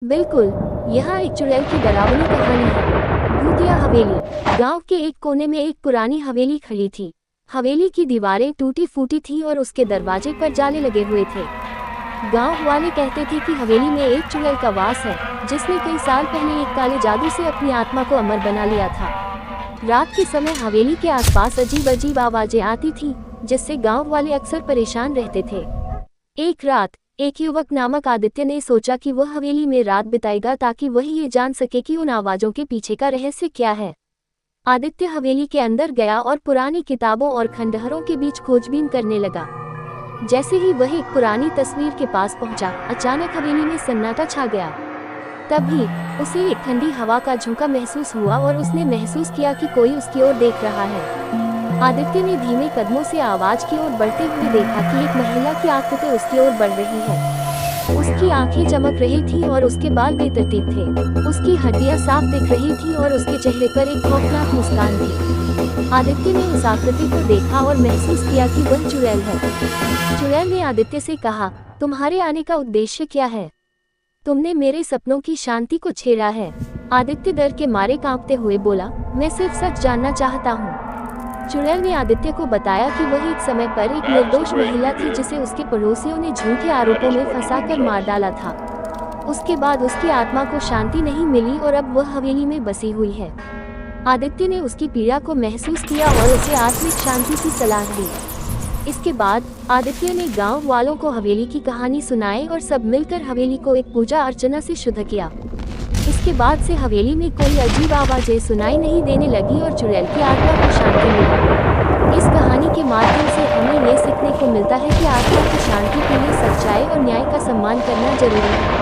बिल्कुल, यह एक चुड़ैल की डरावनी कहानी है। भूतिया हवेली। गांव के एक कोने में एक पुरानी हवेली खड़ी थी। हवेली की दीवारें टूटी फूटी थीं और उसके दरवाजे पर जाले लगे हुए थे। गांव वाले कहते थे कि हवेली में एक चुड़ैल का वास है, जिसने कई साल पहले एक काले जादू से अपनी आत्मा को अमर बना लिया था। रात के समय हवेली के आसपास अजीब अजीब आवाजें आती थीं, जिससे गांव वाले अक्सर परेशान रहते थे। एक रात एक युवक नामक आदित्य ने सोचा कि वह हवेली में रात बिताएगा ताकि वह ये जान सके कि उन आवाजों के पीछे का रहस्य क्या है। आदित्य हवेली के अंदर गया और पुरानी किताबों और खंडहरों के बीच खोजबीन करने लगा। जैसे ही वह एक पुरानी तस्वीर के पास पहुंचा, अचानक हवेली में सन्नाटा छा गया। तभी उसे एक ठंडी हवा का झोंका महसूस हुआ और उसने महसूस किया कि कोई उसकी ओर देख रहा है। आदित्य ने धीमे कदमों से आवाज की ओर बढ़ते हुए देखा कि एक महिला की आकृति उसकी ओर बढ़ रही है। उसकी आंखें चमक रही थीं और उसके बाल बेतरतीब थे। उसकी हड्डियां साफ दिख रही थीं और उसके चेहरे पर एक खौफनाक मुस्कान थी। आदित्य ने उस आकृति को देखा और महसूस किया कि वह चुड़ैल है। चुड़ैल ने आदित्य से कहा, तुम्हारे आने का उद्देश्य क्या है? तुमने मेरे सपनों की शांति को छेड़ा है। आदित्य डर के मारे कांपते हुए बोला, मैं सिर्फ सच जानना चाहता हूँ। चुड़ैल ने आदित्य को बताया कि वह एक समय पर एक निर्दोष महिला थी जिसे उसके पड़ोसियों ने झूठे आरोपों में फंसाकर मार डाला था। उसके बाद उसकी आत्मा को शांति नहीं मिली और अब वह हवेली में बसी हुई है। आदित्य ने उसकी पीड़ा को महसूस किया और उसे आत्मिक शांति की सलाह दी। इसके बाद आदित्य ने गांव वालों को हवेली की कहानी सुनाई और सब मिलकर हवेली को एक पूजा अर्चना से शुद्ध किया। इसके बाद से हवेली में कोई अजीब आवाजें सुनाई नहीं देने लगी और चुड़ैल की आत्मा को शांति मिली। इस कहानी के माध्यम से हमें ये सीखने को मिलता है कि आत्मा की शांति के लिए सच्चाई और न्याय का सम्मान करना जरूरी है।